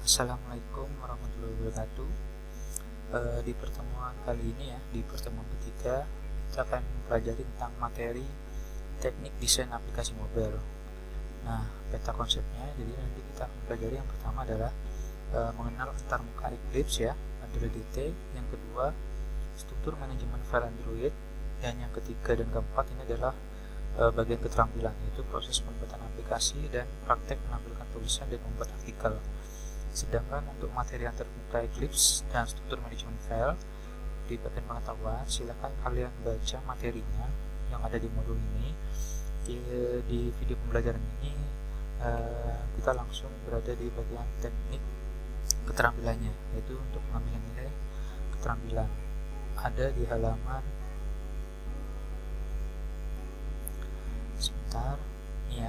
Assalamualaikum warahmatullahi wabarakatuh. Di pertemuan kali ini di pertemuan ketiga kita akan mempelajari tentang materi teknik desain aplikasi mobile. Nah, peta konsepnya, jadi nanti kita akan pelajari yang pertama adalah mengenal antarmuka Eclipse Android DT, yang kedua struktur manajemen file Android, dan yang ketiga dan keempat ini adalah bagian keterampilan, yaitu proses pembuatan aplikasi dan praktek menampilkan tulisan dan membuat artikel. Sedangkan untuk materi antarmuka Eclipse dan struktur manajemen file di bagian pengetahuan, silakan kalian baca materinya yang ada di modul ini. Di video pembelajaran ini kita langsung berada di bagian teknik keterampilannya, yaitu untuk mengambil nilai keterampilan. Ada di halaman sebentar ini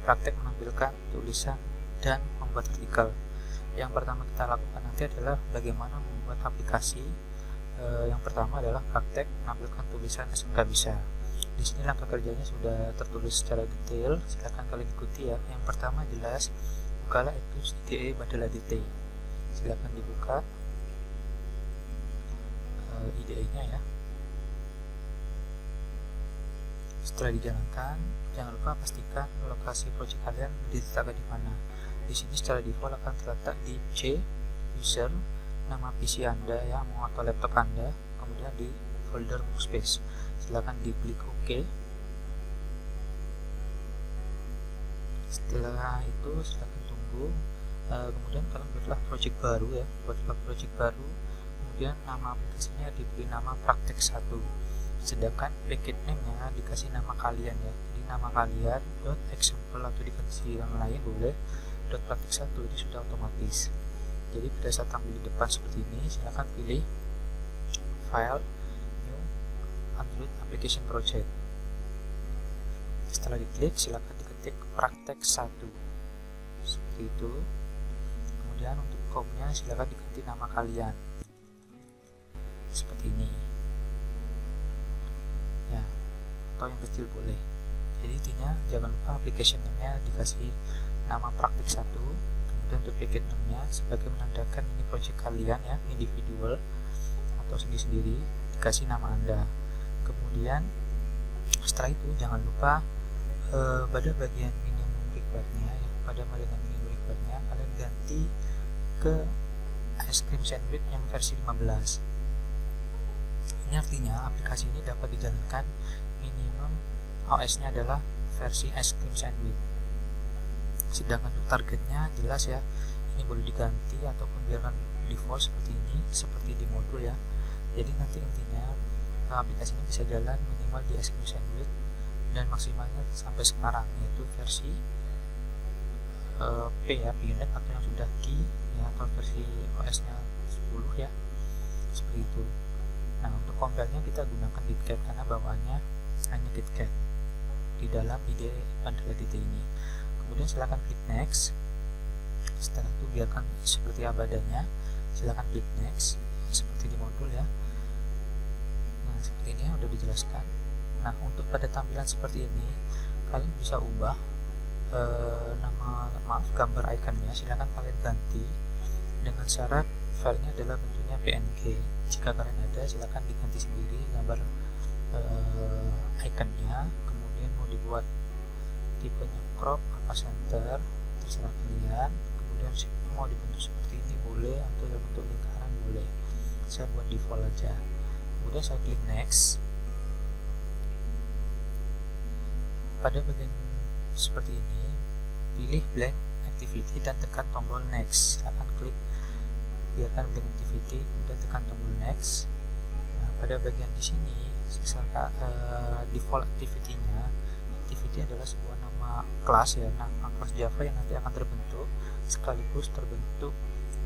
praktek menampilkan tulisan dan membuat artikel. Yang pertama kita lakukan nanti adalah bagaimana membuat aplikasi. Yang pertama adalah praktek menampilkan tulisan SMK bisa. Di sini langkah kerjanya sudah tertulis secara detail, silakan kalian ikuti ya. Yang pertama jelas bukalah Eclipse IDE Badala DT. Silakan dibuka IDE-nya ya. Setelah dijalankan, jangan lupa pastikan lokasi project kalian diletakkan di mana. Di sini secara default akan terletak di C user, nama PC Anda atau laptop Anda, kemudian di folder workspace. Silakan diklik OK. Setelah itu silakan tunggu. Kemudian kalian buatlah project baru kemudian nama aplikasinya diberi nama praktek 1. Sedangkan package name-nya dikasih nama kalian ya. Jadi nama kalian .example atau dikasih yang lain boleh. .praktek 1 ini sudah otomatis. Jadi pada saat tampil di depan seperti ini, silakan pilih file new Android application project. Setelah diklik, silakan diketik praktek 1 seperti itu. Kemudian untuk komnya silakan diganti nama kalian seperti ini ya, atau yang kecil boleh. Jadi intinya jangan lupa application name-nya dikasih nama praktek 1, kemudian untuk package name-nya sebagai menandakan ini project kalian ya, individual atau sendiri-sendiri, dikasih nama Anda. Kemudian setelah itu jangan lupa pada bagian minimum require-nya kalian ganti ke ice cream sandwich yang versi 15. Ini artinya aplikasi ini dapat dijalankan minimum OS-nya adalah versi ice cream sandwich. Sedangkan untuk targetnya jelas ya, ini boleh diganti ataupun biarkan default seperti ini, seperti di modul ya. Jadi nanti intinya aplikasi ini bisa jalan minimal di ice cream sandwich dan maksimalnya sampai sekarang, yaitu versi P ya, unit atau yang sudah key ya, atau versi OS-nya 10 ya, seperti itu. Nah, untuk compile-nya kita gunakan KitKat karena bawaannya hanya KitKat di dalam IDE Badala DT ini. Kemudian silakan klik next. Setelah itu biarkan seperti apa adanya. Silakan klik next seperti di modul ya. Nah, seperti ini udah dijelaskan. Nah, untuk pada tampilan seperti ini kalian bisa ubah gambar ikonnya. Silakan kalian ganti dengan syarat filenya adalah bentuknya PNG. Jika kalian ada, silakan diganti sendiri gambar ikonnya. Kemudian mau dibuat tipenya crop apa center, terserah kalian. Kemudian mau dibentuk seperti ini boleh, atau dalam bentuk lingkaran boleh. Saya buat default aja. Kemudian saya klik next. Pada bagian seperti ini, pilih blank activity dan tekan tombol next. Silakan klik biarkan blank activity, kemudian tekan tombol next. Nah, pada bagian di sini default activity-nya, activity adalah sebuah nama kelas ya, nama kelas Java yang nanti akan terbentuk sekaligus terbentuk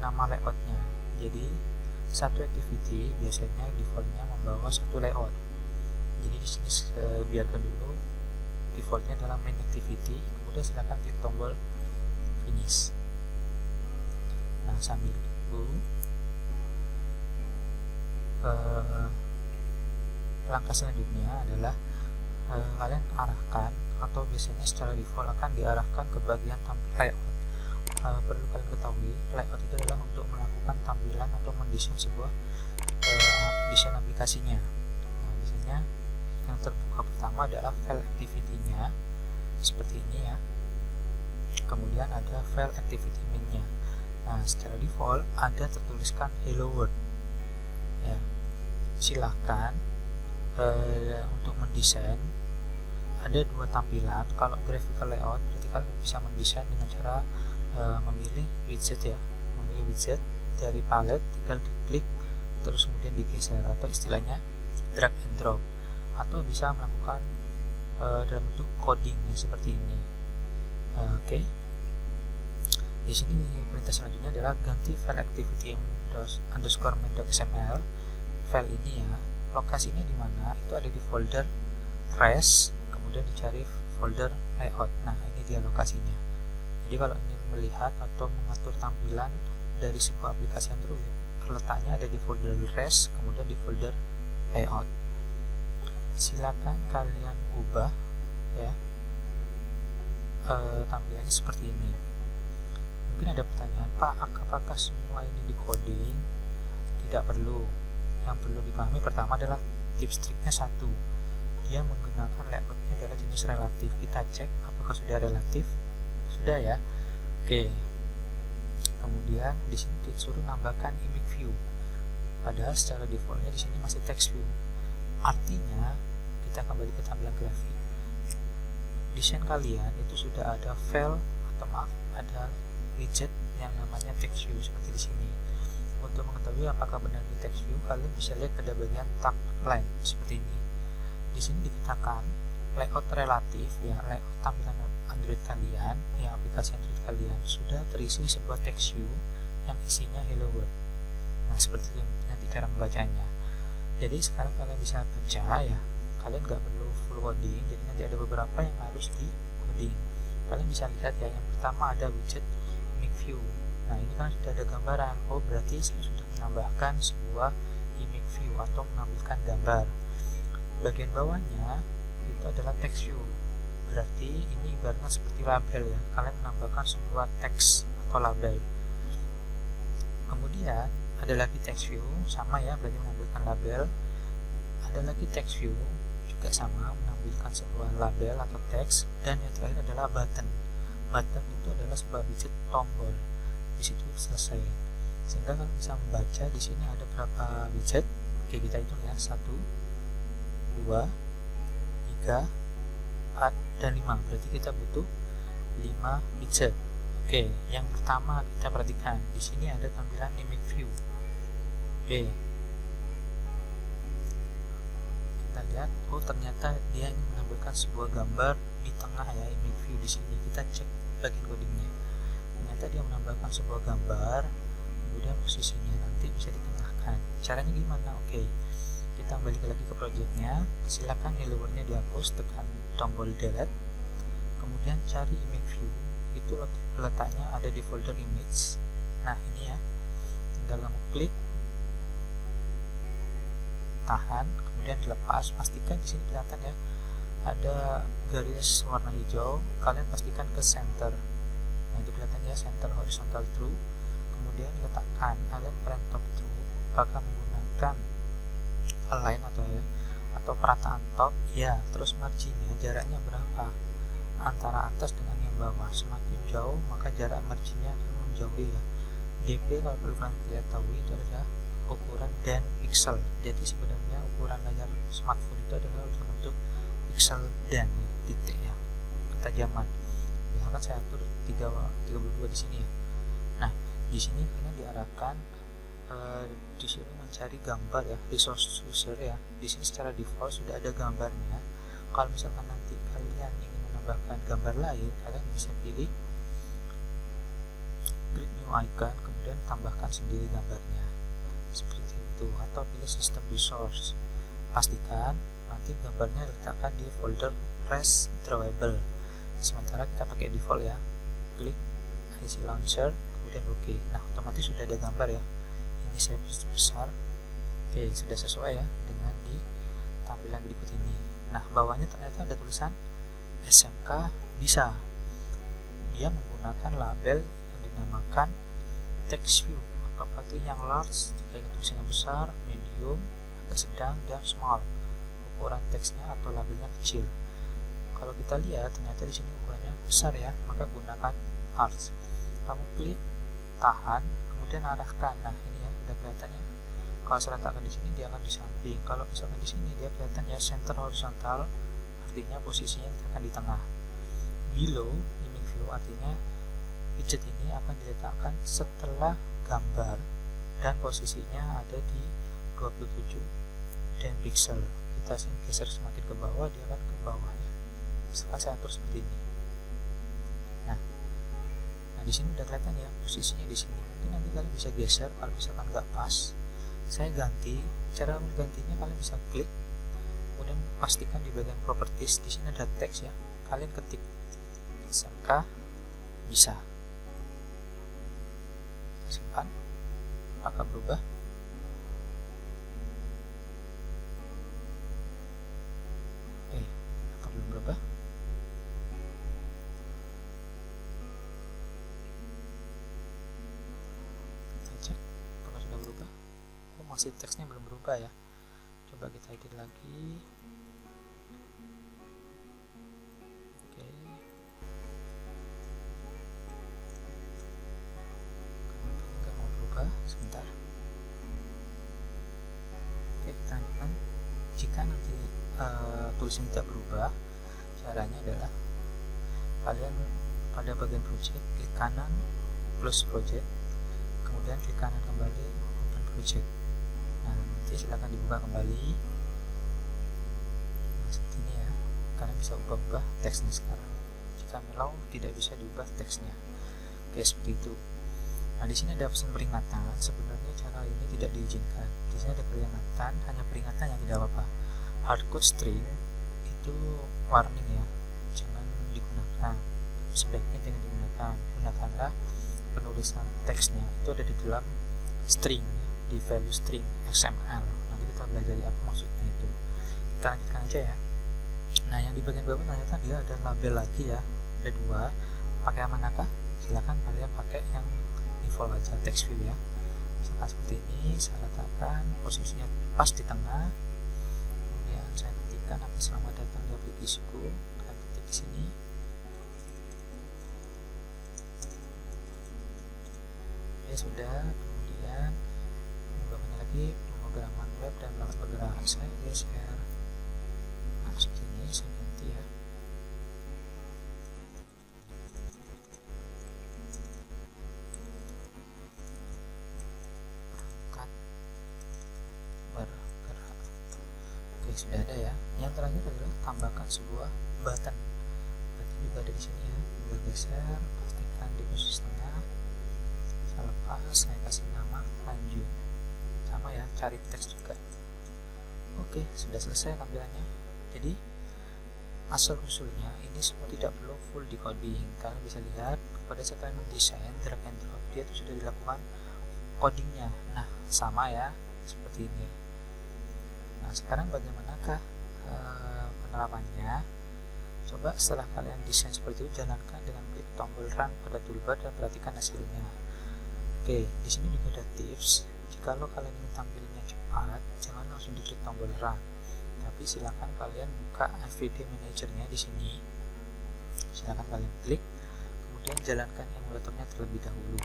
nama layoutnya. Jadi satu activity biasanya defaultnya membawa satu layout. Jadi di sini biarkan dulu defaultnya adalah main activity, kemudian silakan klik tombol finish. Nah, sambil tunggu, langkah selanjutnya adalah kalian arahkan, atau biasanya secara default akan diarahkan ke bagian tampilan layout. perlu kalian ketahui, layout itu adalah untuk melakukan tampilan atau mendesain sebuah desain aplikasinya. Nah, biasanya yang terbuka pertama adalah file activity-nya seperti ini ya. Kemudian ada file activity main-nya. Nah, secara default ada tertuliskan hello world. Ya, silahkan untuk mendesain ada dua tampilan. Kalau graphical layout berarti kalian bisa mendesain dengan cara memilih widget ya, memilih widget dari palette, tinggal diklik terus kemudian digeser, atau istilahnya drag and drop, atau bisa melakukan dalam bentuk coding seperti ini. Oke. Di sini perintah selanjutnya adalah ganti file activity underscore main.xml. File ini ya, lokasinya di mana? Itu ada di folder res, kemudian dicari folder layout. Nah, ini dia lokasinya. Jadi kalau ingin melihat atau mengatur tampilan dari sebuah aplikasi Android, letaknya ada di folder res, kemudian di folder layout. Silakan kalian ubah ya tampilannya seperti ini. Mungkin ada pertanyaan, Pak, apakah semua ini di coding? Tidak perlu. Yang perlu dipahami pertama adalah tips triknya satu, dia menggunakan layoutnya adalah jenis relatif. Kita cek apakah sudah relatif. Sudah ya. Oke. Kemudian di sini disuruh nambahkan image view. Padahal secara defaultnya di sini masih text view. Artinya kita kembali ke tampilan grafik. Desain kalian itu sudah ada file atau maaf, ada widget yang namanya text view seperti di sini. Untuk mengetahui apakah benar di text view, kalian bisa lihat pada bagian tagline seperti ini. Di sini dikatakan layout relatif ya, layout tampilan Android kalian, ya aplikasi Android kalian sudah terisi sebuah text view yang isinya hello world. Nah, seperti itu nanti cara membacanya. Jadi sekarang kalian bisa baca ya, kalian nggak perlu full coding, jadi nanti ada beberapa yang harus di coding. Kalian bisa lihat ya, yang pertama ada widget image view. Nah, ini kan sudah ada gambaran. Oh, berarti saya sudah menambahkan sebuah image view atau menampilkan gambar. Bagian bawahnya itu adalah text view. Berarti ini ibaratnya seperti label ya, kalian menambahkan sebuah teks atau label. Kemudian ada lagi text view, sama ya, berarti menampilkan label. Ada lagi text view, juga sama, menampilkan sebuah label atau teks. Dan yang terakhir adalah button. Button itu adalah sebuah widget tombol. Di situ selesai. Sehingga kalian bisa membaca di sini ada berapa widget. Oke, kita hitung ya, 1, 2, 3, 4, dan 5. Berarti kita butuh 5 widget. Oke, yang pertama kita perhatikan di sini ada tampilan image view. Oke, kita lihat, oh ternyata dia ini menampilkan sebuah gambar di tengah ya, image view di sini. Kita cek bagian codingnya. Ternyata dia menambahkan sebuah gambar, kemudian posisinya nanti bisa ditengahkan. Caranya gimana? Oke, kita balik lagi ke projectnya. Silakan hello world-nya dihapus, tekan tombol delete, kemudian cari image view. Itu letaknya ada di folder image. Nah, ini ya, tinggal kamu klik, tahan, kemudian dilepas. Pastikan di sini kelihatan ya, ada garis warna hijau. Kalian pastikan ke center. Nah, itu kelihatan ya, center horizontal true. Kemudian letakkan kalian parent top true. Apakah menggunakan align atau perataan top ya, terus marginnya jaraknya berapa antara atas dengan yang bawah. Semakin jauh maka jarak marginnya akan menjauhi ya. DP kalau perlu kalian tahu itu adalah ukuran dan pixel. Jadi sebenarnya ukuran layar smartphone itu adalah untuk pixel dan titik ya, ketajaman. Misalkan saya atur 32 di sini ya. Nah, di sini kalian diarahkan disuruh mencari gambar ya, resource user ya. Di sini secara default sudah ada gambarnya. Kalau misalkan nanti kalian ingin menambahkan gambar lain, kalian bisa pilih create new icon, kemudian tambahkan sendiri gambarnya seperti itu, atau pilih system resource. Pastikan nanti gambarnya letakkan di folder res drawable. Sementara kita pakai default ya, klik IC launcher, kemudian oke. Nah, otomatis sudah ada gambar ya. Ini saya besar. Oke, sudah sesuai ya dengan di tampilan berikut ini. Nah, bawahnya ternyata ada tulisan SMK bisa. Dia menggunakan label yang dinamakan text view, apakah yang large jika tulisannya besar, medium, agak sedang, dan small ukuran teksnya atau labelnya kecil. Kalau kita lihat ternyata di sini ukurannya besar ya, maka gunakan large. Kamu klik, tahan, kemudian arahkan. Nah ini ya, udah kelihatannya. Kalau saya letakkan di sini dia akan di samping. Kalau misalkan di sini dia kelihatan ya center horizontal, artinya posisinya akan di tengah. Below image view artinya widget ini akan diletakkan setelah gambar dan posisinya ada di 27 dan pixel. Kita geser semakin ke bawah, dia akan ke bawahnya. Misalkan saya atur seperti ini. Nah di sini udah kelihatan ya posisinya di sini. Mungkin nanti kalian bisa geser kalau misalkan nggak pas. Saya ganti. Cara menggantinya kalian bisa klik, kemudian pastikan di bagian properties di sini ada teks ya. Kalian ketik SMK, bisa simpan. Apakah berubah? Apa belum berubah? Kita cek apakah sudah berubah. Masih teksnya belum berubah ya. Coba kita edit lagi. Oke. Nggak mau berubah, sebentar. Oke, kita lanjutkan. Jika nanti tulisan tidak berubah, caranya adalah kalian pada bagian project klik kanan close project, kemudian klik kanan kembali open project. Nah nanti silahkan dibuka kembali. Nah seperti ini ya, kalian bisa ubah-ubah teksnya sekarang. Jika melau tidak bisa diubah teksnya. Oke, seperti itu. Nah di sini ada pesan peringatan. Sebenarnya cara ini tidak diizinkan. Di sini ada peringatan, hanya peringatan yang tidak apa-apa. Hardcode string itu warning ya, jangan digunakan. Sebaiknya jangan digunakan. Gunakanlah penulisan teksnya itu ada di dalam string ya, di value string XML. Nanti kita belajar apa maksudnya itu. Kita lanjutkan aja ya. Nah yang di bagian bawah ternyata dia ada label lagi ya, ada dua. Pakai yang manakah? Silakan kalian pakai yang default aja, text view ya. Misalkan seperti ini, saya letakkan posisinya pas di tengah. Kemudian saya ketikkan apa selamat datang di aplikasiku. Kalian ketik di sini. Ya sudah. Kemudian bawahnya lagi pemrograman web dan pergerakan saya geser. Nah seperti ini saya ganti ya. Sudah ada ya. Yang terakhir adalah tambahkan sebuah button. Button juga ada di sini ya. Bergeser, pastikan di posisi tengah. Saya lepas, saya kasih nama lanjut. Sama ya, cari teks juga. Oke, sudah selesai tampilannya. Jadi asal usulnya ini semua tidak perlu full decoding. Kalian bisa lihat pada saat kalian mendesain drag and drop dia itu sudah dilakukan codingnya. Nah, sama ya seperti ini. Nah sekarang bagaimanakah penerapannya? Coba setelah kalian desain seperti itu, jalankan dengan klik tombol run pada toolbar dan perhatikan hasilnya. Oke, di sini juga ada tips. Jikalau kalian ingin tampilnya cepat, jangan langsung diklik tombol run, tapi silakan kalian buka FVD Manager-nya di sini. Silakan kalian klik, kemudian jalankan emulatornya terlebih dahulu.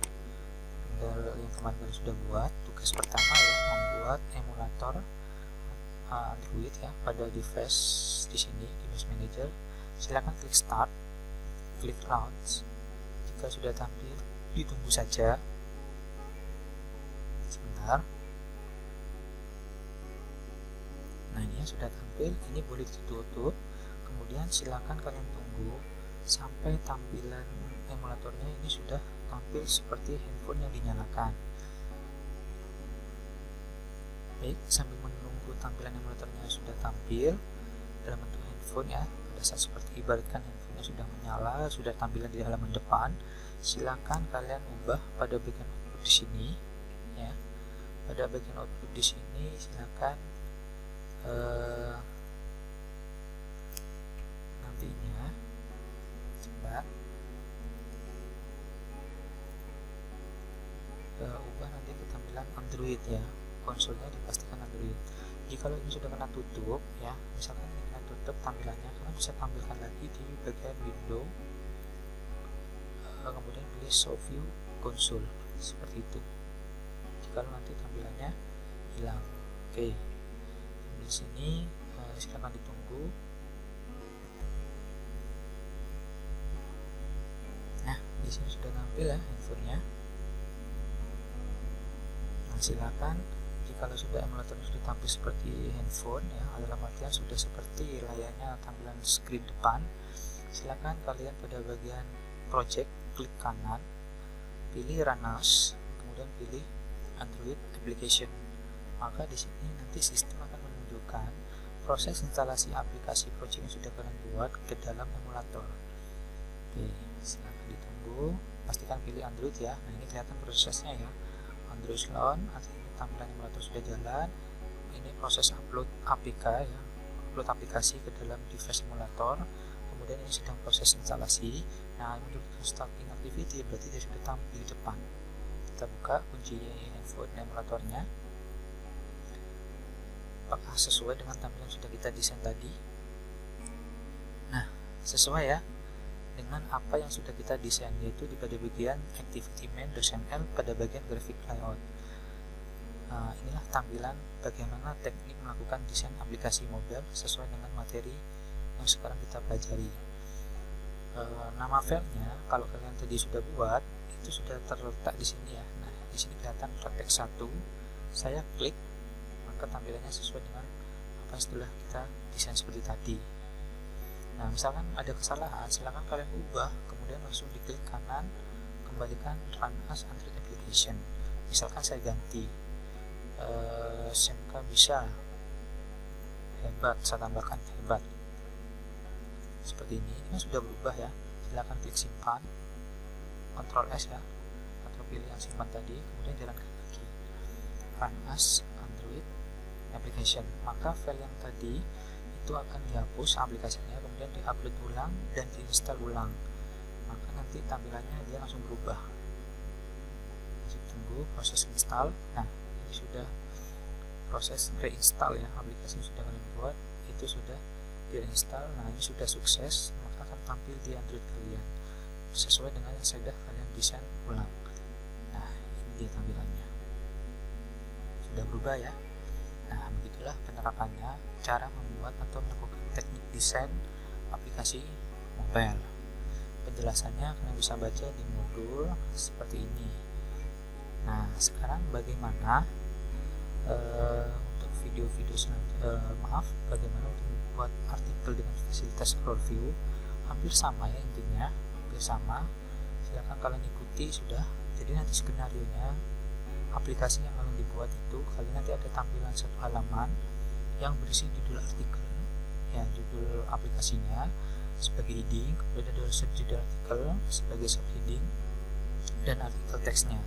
Yang kemarin kalian sudah buat, tugas pertama ya membuat emulator Android ya pada device di sini di Device Manager. Silakan klik Start, klik Launch. Jika sudah tampil, ditunggu saja sebentar. Nah ini ya sudah tampil, ini boleh ditutup. Kemudian silakan kalian tunggu sampai tampilan emulatornya ini sudah tampil seperti handphone yang dinyalakan. Baik, sambil menunggu tampilan emulatornya sudah tampil dalam bentuk handphone ya, pada saat seperti ibaratkan handphonenya sudah menyala, sudah tampilan di halaman depan, silakan kalian ubah pada bagian output di sini ya. Pada bagian output di sini silakan nantinya coba Android ya, konsolnya dipastikan Android. Jika ini sudah kena tutup ya, misalkan ini kena tutup tampilannya, kalian bisa tampilkan lagi di bagian window, kemudian pilih show view console seperti itu. Jika nanti tampilannya hilang. Oke, di sini silakan ditunggu. Nah, di sini sudah tampil ya handphonenya. Nah, silakan jika sudah emulator sudah tampil seperti handphone ya, dalam artian sudah seperti layarnya tampilan screen depan, silakan kalian pada bagian project klik kanan, pilih Run As, kemudian pilih Android Application. Maka di sini nanti sistem akan menunjukkan proses instalasi aplikasi project yang sudah kalian buat ke dalam emulator. Oke, silakan ditunggu. Pastikan pilih Android ya. Nah, ini kelihatan prosesnya ya. Android launch, artinya tampilan emulator sudah jalan. Ini proses upload APK ya, upload aplikasi ke dalam device emulator. Kemudian ini sedang proses instalasi. Nah, untuk starting activity berarti dia sudah tampil di depan. Kita buka kunci handphone emulatornya. Apakah sesuai dengan tampilan sudah kita desain tadi? Nah, sesuai ya dengan apa yang sudah kita desain, yaitu di pada bagian activity main.ml pada bagian graphic layout. Nah, inilah tampilan bagaimana teknik melakukan desain aplikasi mobile sesuai dengan materi yang sekarang kita pelajari. Nama filenya kalau kalian tadi sudah buat itu sudah terletak di sini ya. Nah, di sini kelihatan teks 1. Saya klik, maka tampilannya sesuai dengan apa yang setelah kita desain seperti tadi. Nah, misalkan ada kesalahan, silakan kalian ubah, kemudian langsung diklik kanan, kembalikan Run As Android Application. Misalkan saya ganti SMK bisa hebat, saya tambahkan hebat seperti ini. Ini sudah berubah ya. Silakan klik simpan, Ctrl S ya, atau pilih yang simpan tadi, kemudian jalankan lagi Run As Android Application. Maka file yang tadi itu akan dihapus aplikasinya, kemudian diupload ulang dan diinstal ulang. Maka nanti tampilannya dia langsung berubah. Masih tunggu proses install. Nah, ini sudah proses reinstall ya, aplikasi yang sudah kalian buat itu sudah diinstal. Nah, ini sudah sukses, maka akan tampil di Android kalian sesuai dengan yang sudah kalian desain ulang. Nah, ini dia tampilannya sudah berubah ya. Nah, begitulah penerapannya, cara membuat atau melakukan teknik desain aplikasi mobile. Penjelasannya kalian bisa baca di modul seperti ini. Nah, sekarang bagaimana untuk video-video bagaimana untuk membuat artikel dengan fasilitas scroll view? Hampir sama ya intinya, hampir sama. Silakan kalian ikuti sudah. Jadi nanti skenarionya, aplikasi yang kalian dibuat itu, kalian nanti ada tampilan satu halaman yang berisi judul artikel ya, judul aplikasinya sebagai heading, kemudian ada judul artikel sebagai subheading dan artikel teksnya.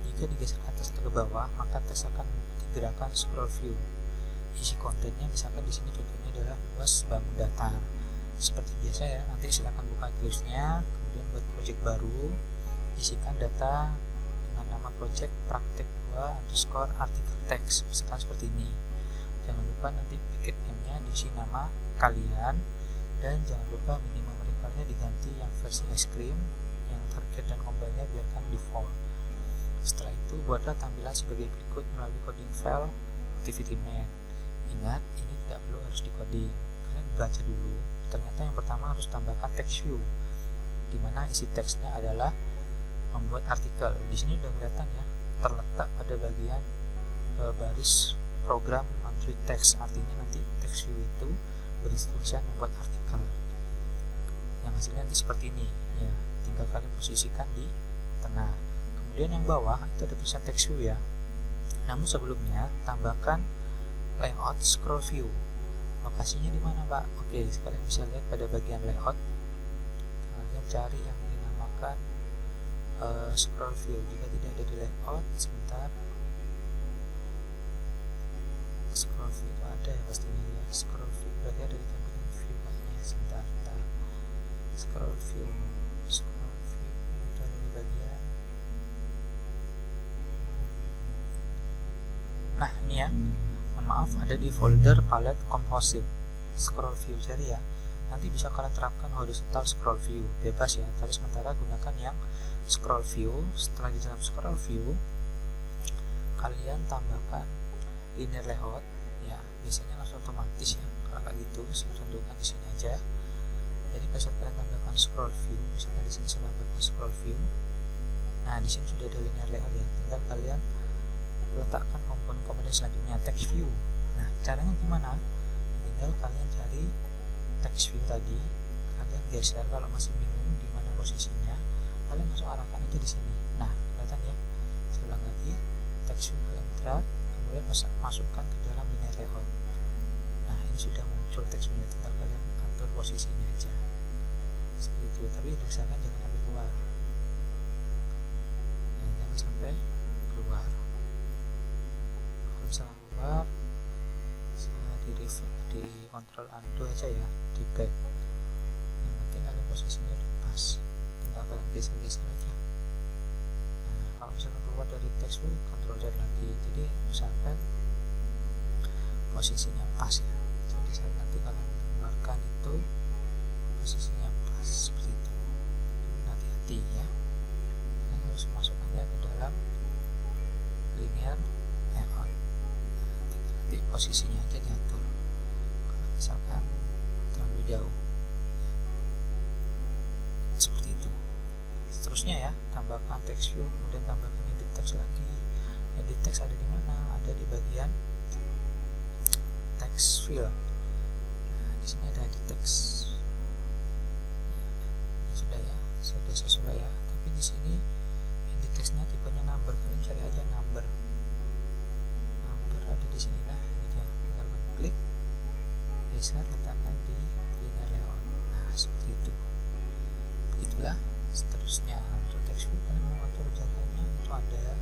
Jika digeser ke atas atau ke bawah, maka teks akan digerakkan scroll view. Isi kontennya misalkan di sini contohnya adalah luas bangun datar. Seperti biasa ya, nanti silakan buka tulisnya, kemudian buat project baru, isikan data dengan nama project praktek 2 artikel teks, misalkan seperti ini. Jangan lupa nanti paket name-nya diisi nama kalian, dan jangan lupa minimum recall-nya diganti yang versi ice cream, yang target dan compile-nya biarkan default. Setelah itu buatlah tampilan sebagai berikut melalui coding file activity main. Ingat, ini tidak perlu harus dikoding, kalian baca dulu. Ternyata yang pertama harus tambahkan text view, dimana isi teksnya adalah membuat artikel. Di sini udah kelihatan ya, terletak pada bagian baris program Android text, artinya nanti text view itu berisi tulisan membuat artikel yang hasilnya nanti seperti ini ya, tinggal kalian posisikan di tengah. Kemudian yang bawah itu ada tulisan text view ya, namun sebelumnya tambahkan layout scroll view. Lokasinya di mana Pak? Oke, kalian bisa lihat pada bagian layout, kalian cari yang dinamakan scroll view. Jika tidak ada di layout, sebentar, scroll view itu ada ya pastinya ya. Scroll view berarti ada di tampilan view kayaknya. Sebentar, scroll view itu ada di bagian Nah ini ya, mohon maaf, ada di folder palette composite scroll view. Jadi ya, nanti bisa kalian terapkan horizontal scroll view, bebas ya, tapi sementara gunakan yang scroll view. Setelah di dalam scroll view, kalian tambahkan linear layout ya, biasanya langsung otomatis ya. Kalau kayak gitu, saya contohkan di sini aja. Jadi pas kalian tambahkan scroll view, misalnya di sini saya tambahkan scroll view. Nah di sini sudah ada linear layout ya, tinggal kalian letakkan komponen-komponen selanjutnya, text view. Nah caranya gimana? Tinggal kalian cari text view tadi, kalian geser. Kalau masih bingung di mana posisinya, kalian langsung arahkan aja di sini. Nah kelihatan ya, saya ulang lagi, text view kalian drag, kemudian masukkan ke dalam linear layout. Nah ini sudah muncul text view, tinggal kalian atur posisinya aja seperti itu. Tapi usahakan jangan sampai keluar, jangan sampai keluar. Kalau misalnya keluar, saya di control undo aja ya, di back. Yang penting kalian posisinya pas, tinggal kalian geser-geser aja. Nah kalau misalnya keluar dari text view, control Z lagi. Jadi usahakan posisinya pas ya. Jadi saat nanti kalian mengeluarkan itu posisinya pas seperti itu. Hati-hati ya, kalian harus masukkannya ke dalam linear layout. Nanti posisinya aja diatur. Kalau misalkan terlalu jauh seperti itu. Seterusnya ya, tambahkan text view, kemudian tambahkan edit text lagi. Edit text ada di mana? Ada di bagian text field. Nah, di sini ada edit text. Ini sudah ya, sudah sesuai ya. Tapi di sini edit textnya tipenya number, kalian cari aja number. Number ada di sini. Nah, ini dia. Tinggal klik, geser, letakkan di linear layout. Nah, seperti itu. Begitulah. Seterusnya untuk text view, kalian mau atur jadwalnya itu ada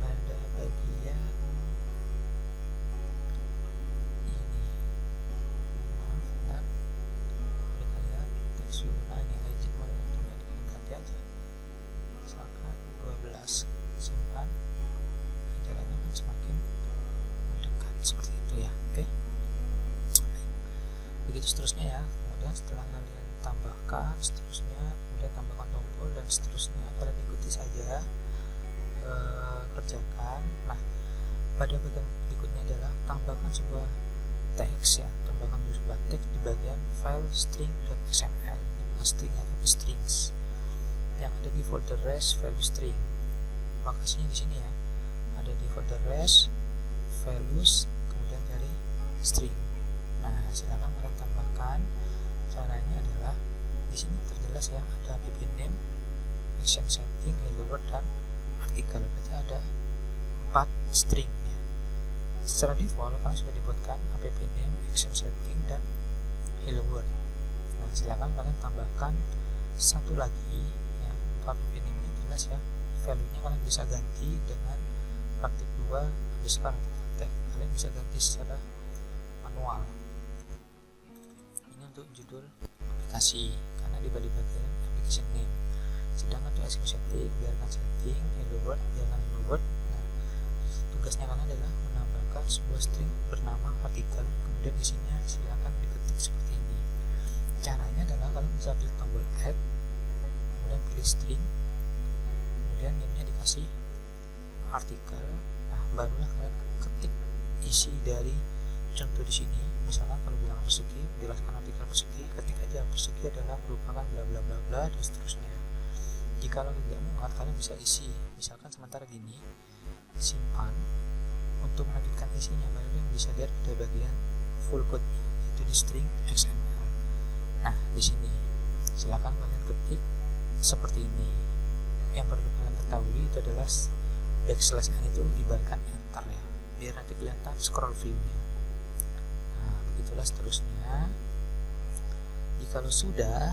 pada bagian ini. Maaf, kita lihat text view. Nah ini legend momentumnya ganti aja, misalkan 12, simpan. Jalannya kan semakin mendekat seperti itu ya. Oke, begitu seterusnya ya. Kemudian setelah kalian tambahkan, seterusnya kemudian tambahkan tombol dan seterusnya, kalian ikuti saja, kerjakan. Nah pada bagian berikutnya adalah tambahkan sebuah teks ya, tambahkan sebuah teks di bagian file string.xml. Bukan stringnya tapi strings yang ada di folder res value string. Lokasinya di sini ya, ada di folder res values, kemudian cari string. Nah silakan kalian tambahkan. Caranya adalah di sini terjelas ya, ada app name, action setting, hello world, dan artikel. Berarti ada 4 string ya. Secara default kan sudah dibuatkan app name, action setting, dan hello world. Nah silakan kalian tambahkan satu lagi ya, untuk app name ini jelas ya, value-nya kalian bisa ganti dengan praktik 2 underscore tag. Kalian bisa ganti secara manual. Untuk judul aplikasi karena di bagian application name. Sedangkan untuk action setting, biarkan setting, hello world, biarkan hello world. Nah, tugasnya kalian adalah menambahkan sebuah string bernama artikel. Kemudian isinya silakan diketik seperti ini. Caranya adalah kalian bisa klik tombol add, kemudian pilih string, kemudian name-nya dikasih artikel. Nah, barulah kalian ketik isi dari contoh di sini. Misalkan kalau bilang persegi, jelaskan artikel persegi, ketik aja persegi adalah merupakan bla bla bla bla dan seterusnya. Jika kalau tidak muat, kalian bisa isi. Misalkan sementara gini, simpan. Untuk melanjutkan isinya, kalian bisa lihat pada bagian full code, yaitu di string XML. Nah di sini silakan kalian ketik seperti ini. Yang perlu kalian ketahui itu adalah backslash n itu ibaratkan enter ya, biar nanti kelihatan scroll view-nya. Itulah seterusnya. Jika sudah,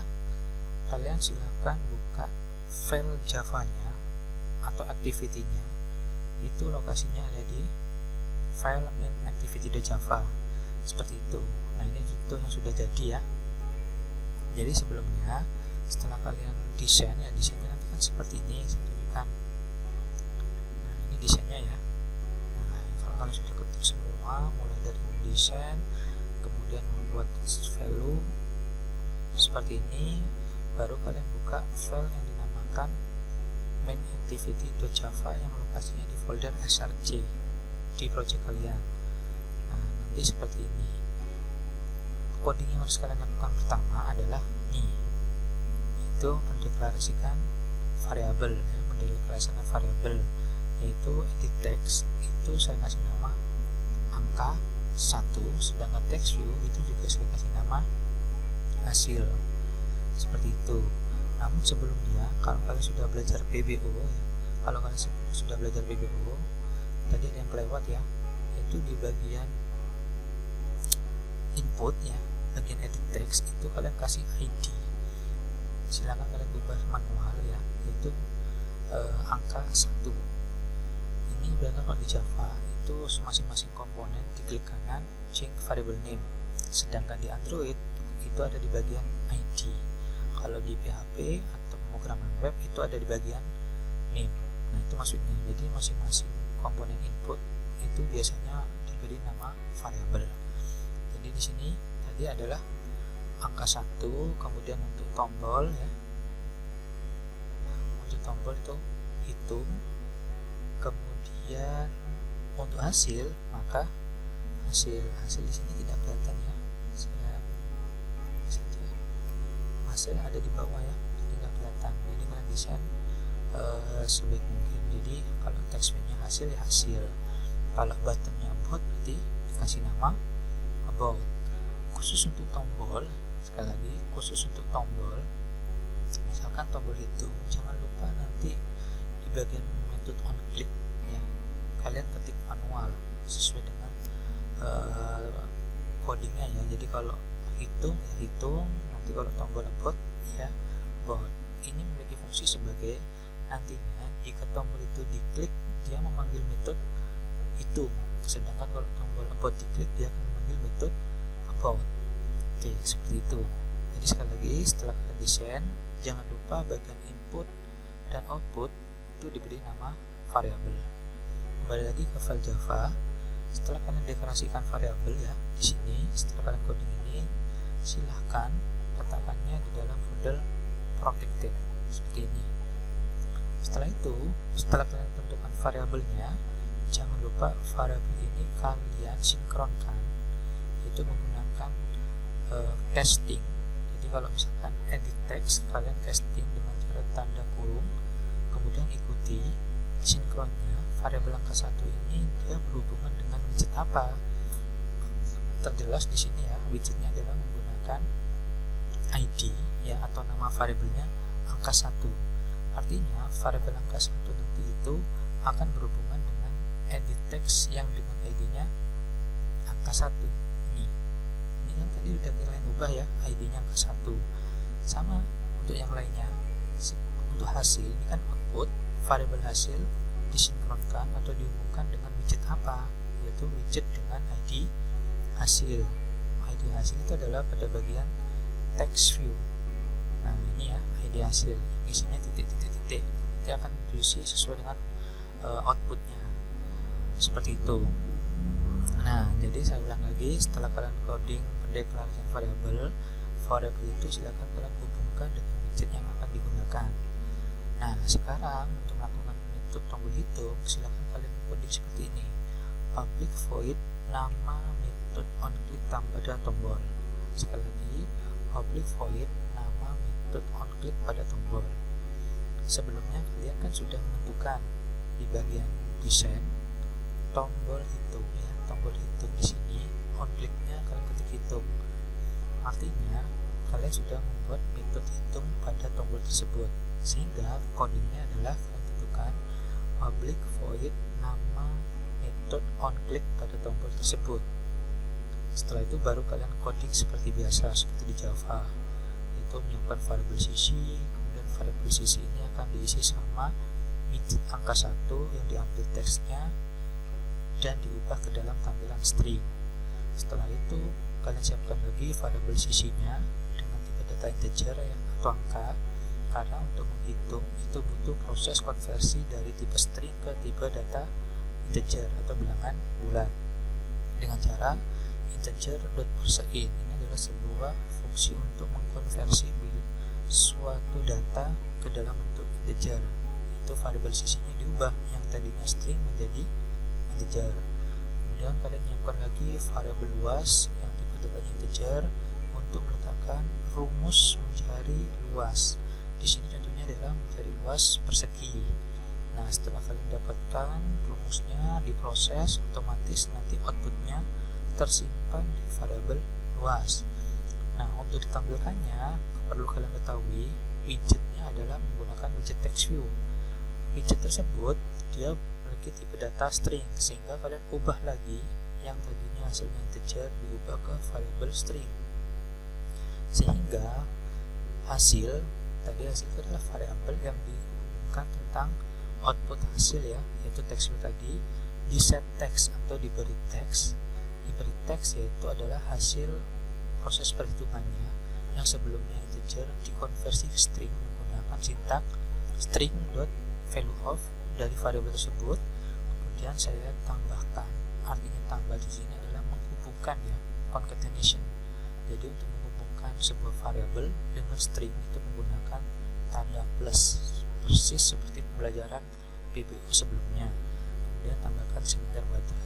kalian silakan buka file Java-nya atau activity-nya. Itu lokasinya ada di file main activity.java seperti itu. Nah ini itu yang sudah jadi ya. Jadi sebelumnya, setelah kalian desain ya, desainnya nanti kan seperti ini saya tunjukkan. Nah ini desainnya ya. Nah kalian sudah ketik semua, mulai dari mendesain, kemudian membuat value seperti ini, baru kalian buka file yang dinamakan mainActivity.java yang lokasinya di folder src di project kalian. Nah, nanti seperti ini. Coding yang harus kalian lakukan pertama adalah ini, itu mendeklarasikan variabel, yaitu edit text. Itu saya kasih nama angka 1, sedangkan text view itu juga saya kasih nama hasil, seperti itu. Namun sebelumnya, kalau kalian sudah belajar PBO ya, kalau kalian sudah belajar PBO, tadi ada yang kelewat ya, yaitu di bagian input ya, bagian edit text itu kalian kasih ID. Silakan kalian ubah manual ya, yaitu angka 1. Ini berarti kalau di Java itu masing-masing komponen diklik kanan change variable name, sedangkan di Android itu ada di bagian ID. Kalau di PHP atau pemrograman web itu ada di bagian name. Nah, itu maksudnya. Jadi masing-masing komponen input itu biasanya diberi nama variabel. Jadi di sini tadi adalah angka 1, kemudian untuk tombol ya. Untuk tombol itu hitung. Kemudian untuk hasil, maka hasil di sini tidak kelihatan ya. Hasil ada di bawah ya, jadi nggak kelihatan. Jadi kalian desain sebaik mungkin. Jadi kalau teksnya hasil ya hasil. Kalau buttonnya about berarti dikasih nama about. Khusus untuk tombol, sekali lagi khusus untuk tombol, misalkan tombol itu jangan lupa nanti di bagian method on click ya, kalian ketik manual sesuai dengan codingnya ya. Jadi kalau hitung ya hitung, nanti kalau tombol about ya about. Ini memiliki fungsi sebagai nantinya jika tombol itu diklik dia memanggil metode hitung, sedangkan kalau tombol about diklik dia akan memanggil metode about. Oke, seperti itu. Jadi sekali lagi setelah kalian desain, jangan lupa bagian input dan output itu diberi nama variabel. Kembali lagi ke file Java. Setelah kalian deklarasikan variabel ya, di sini setelah kalian coding ini, silahkan letakkannya di dalam folder protected seperti ini. Setelah itu, setelah kalian tentukan variabelnya, jangan lupa variabel ini kalian sinkronkan, yaitu menggunakan casting. Jadi kalau misalkan edit text, kalian casting dengan cara tanda kurung, kemudian ikuti sinkronnya. Variabel angka 1 ini dia berhubungan dengan widget apa? Terjelas di sini ya, widgetnya adalah menggunakan ID ya, atau nama variabelnya angka 1. Artinya variabel angka 1 nanti itu akan berhubungan dengan edit text yang dengan ID-nya angka 1. Ini kan tadi udah kalian ubah ya, ID-nya angka 1. Sama untuk yang lainnya. Untuk hasil ini kan output, variabel hasil disinkronkan atau dihubungkan dengan widget apa, yaitu widget dengan ID hasil. ID hasil itu adalah pada bagian text view. Nah ini ya ID hasil, isinya titik-titik-titik, nanti akan diisi sesuai dengan outputnya, seperti itu. Nah jadi saya ulang lagi, setelah kalian coding pendeklarasian variabel itu silakan kalian hubungkan dengan widget yang akan digunakan. Nah sekarang untuk melakukan metode tombol hitung, silakan kalian coding seperti ini: public void nama metode on click pada tombol. Sekali lagi, public void nama metode on click pada tombol. Sebelumnya kalian kan sudah menentukan di bagian desain tombol hitung ya, tombol hitung di sini on clicknya kalian ketik hitung. Artinya kalian sudah membuat metode hitung pada tombol tersebut, sehingga codingnya adalah kalian tentukan public void nama metode on click pada tombol tersebut. Setelah itu baru kalian coding seperti biasa, seperti di Java, yaitu menyiapkan variabel sisi. Kemudian variabel sisi ini akan diisi sama widget angka 1 yang diambil teksnya dan diubah ke dalam tampilan string. Setelah itu kalian siapkan lagi variabel sisinya dengan tipe data integer ya, atau angka, karena untuk menghitung itu butuh proses konversi dari tipe string ke tipe data integer atau bilangan bulat dengan cara integer.parseInt. Ini adalah sebuah fungsi untuk mengkonversi suatu data ke dalam bentuk integer. Itu variabel sisinya diubah, yang tadinya string menjadi integer. Kemudian kalian nyiapkan lagi variabel luas yang tipe datanya integer untuk meletakkan rumus mencari luas. Di sini contohnya adalah mencari luas persegi. Nah, setelah kalian dapatkan rumusnya, diproses, otomatis nanti outputnya tersimpan di variabel luas. Nah, untuk ditampilkannya perlu kalian ketahui widgetnya adalah menggunakan widget text view. Widget tersebut dia memiliki tipe data string, sehingga kalian ubah lagi yang tadinya hasilnya integer diubah ke variabel string, sehingga hasil itu adalah variabel yang dihubungkan tentang output hasil ya, yaitu text view tadi, di set text atau diberi teks. Diberi teks yaitu adalah hasil proses perhitungannya yang sebelumnya integer dikonversi ke string menggunakan sintak string.valueOf dari variabel tersebut. Kemudian saya tambahkan, artinya tambah di sini adalah menghubungkan ya, concatenation. Jadi untuk menghubungkan sebuah variabel dengan string itu menggunakan tanda plus, persis seperti pembelajaran BBU sebelumnya. Kemudian tambahkan sebentar batas.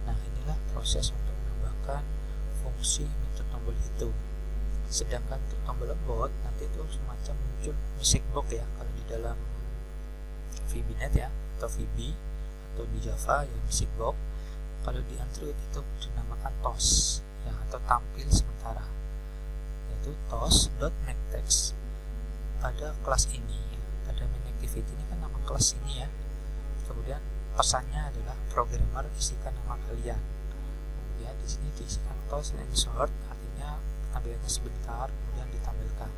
Nah, inilah proses untuk menambahkan fungsi metode tombol hitung. Sedangkan untuk tombol about nanti itu semacam muncul music box ya, kalau di dalam VB.NET ya, atau VB atau di Java ya music box. Kalau di Android itu dinamakan TOS ya, atau tampil sementara, yaitu TOS.MakeText. Pada kelas ini ya, pada MainActivity ini kan nama kelas ini ya. Kemudian pesannya adalah programmer isikan nama kalian. Kemudian di sini diisikan TOS and short, artinya tampilannya sebentar kemudian ditampilkan.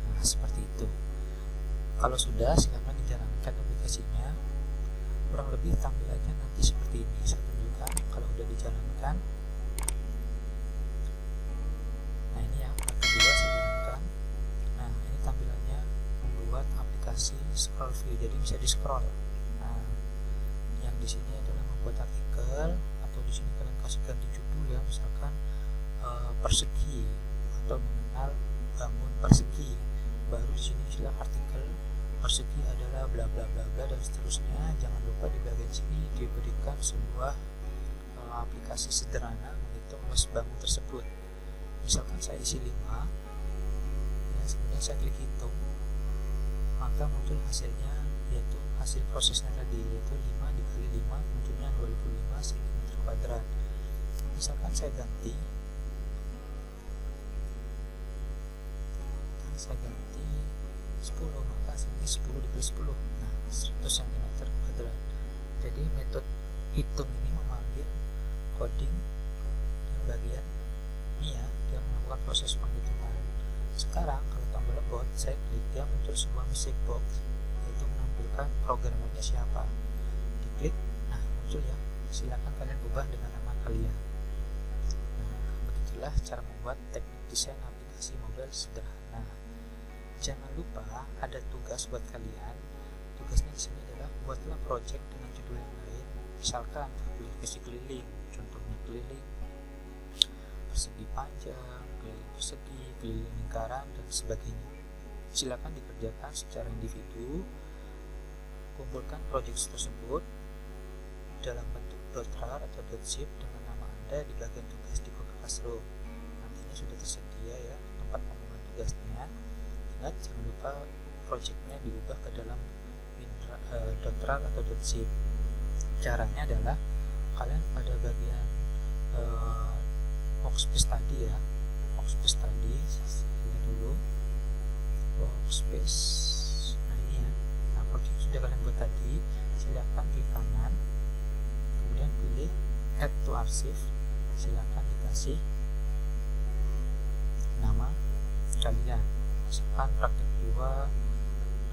Nah, seperti itu. Kalau sudah, silakan dijalankan aplikasinya. Kurang lebih tampilannya nanti seperti ini. Saya tunjukkan kalau sudah dijalankan. Nah, ini ya, part kedua saya jalankan. Nah, ini tampilannya membuat aplikasi scroll view, jadi bisa di scroll. Nah, yang di sini adalah membuat artikel, atau di sini kalian kasih ganti judul ya, misalkan persegi atau mengenal bangun persegi. Baru di sini istilah artikel persegi adalah bla bla bla bla dan seterusnya. Jangan lupa di bagian sini diberikan sebuah aplikasi sederhana menghitung luas bangun tersebut. Misalkan saya isi 5 ya, kemudian saya klik hitung, maka muncul hasilnya, yaitu hasil prosesnya tadi, yaitu 5 dikali 5 munculnya 25 cm². Misalkan saya ganti 10, maka hasilnya 10 dikali 10, nah 100 cm². Jadi metode hitung ini memanggil coding yang bagian ini ya, dia melakukan proses penghitungan. Sekarang kalau tombol about saya klik, dia muncul sebuah music box, yaitu menampilkan programmernya siapa. Diklik, nah muncul ya, silakan kalian ubah dengan nama kalian. Nah, begitulah cara membuat teknik desain aplikasi mobile sederhana. Jangan lupa ada tugas buat kalian. Tugasnya di sini adalah buatlah project dengan judul yang lain. Misalkan aplikasi keliling, contohnya keliling persegi panjang, keliling persegi, keliling lingkaran dan sebagainya. Silakan dikerjakan secara individu. Kumpulkan project tersebut dalam bentuk .rar atau .zip dengan nama Anda di bagian tugas di Google Classroom. Nantinya sudah tersedia ya tempat pembuatan tugasnya. Ingat, jangan lupa projectnya diubah ke dalam .rar atau .zip. Caranya adalah kalian pada bagian workspace tadi ya, workspace tadi ini dulu workspace. Nah ini ya, nah project sudah kalian buat tadi, silakan klik kanan, kemudian pilih add to archive, silakan dikasih nama kalian. Misalkan praktek 2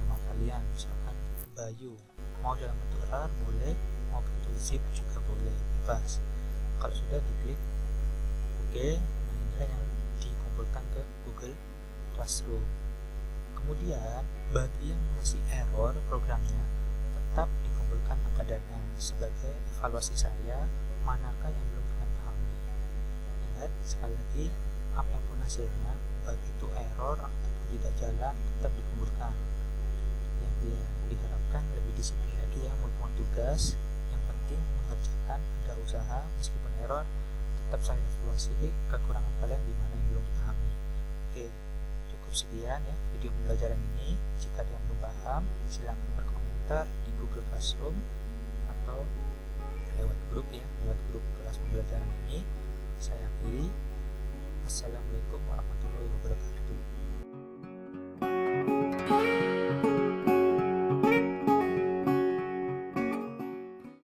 nama kalian, misalkan Bayu. Mau dalam bentuk RAR boleh, mau bentuk zip juga boleh, bebas. Kalau sudah diklik OK, nah inilah yang dikumpulkan ke Google Classroom. Kemudian bagi yang masih error programnya, tetap dikumpulkan mengerjakan apa adanya sebagai evaluasi saya manakah yang belum kalian pahami. Ingat sekali lagi, apapun hasilnya, baik itu error atau tidak jalan, tetap dikumpulkan. Yang diharapkan lebih disiplin lagi ya melakukan tugas. Yang penting mengerjakan, ada usaha meskipun error, tetap saya evaluasi kekurangan kalian di mana yang belum pahami. Oke, cukup sekian ya video pembelajaran ini. Jika ada yang belum paham, silakan berkomentar di Google Classroom atau lewat grup kelas pembelajaran ini. Saya akhiri. Assalamualaikum warahmatullahi wabarakatuh.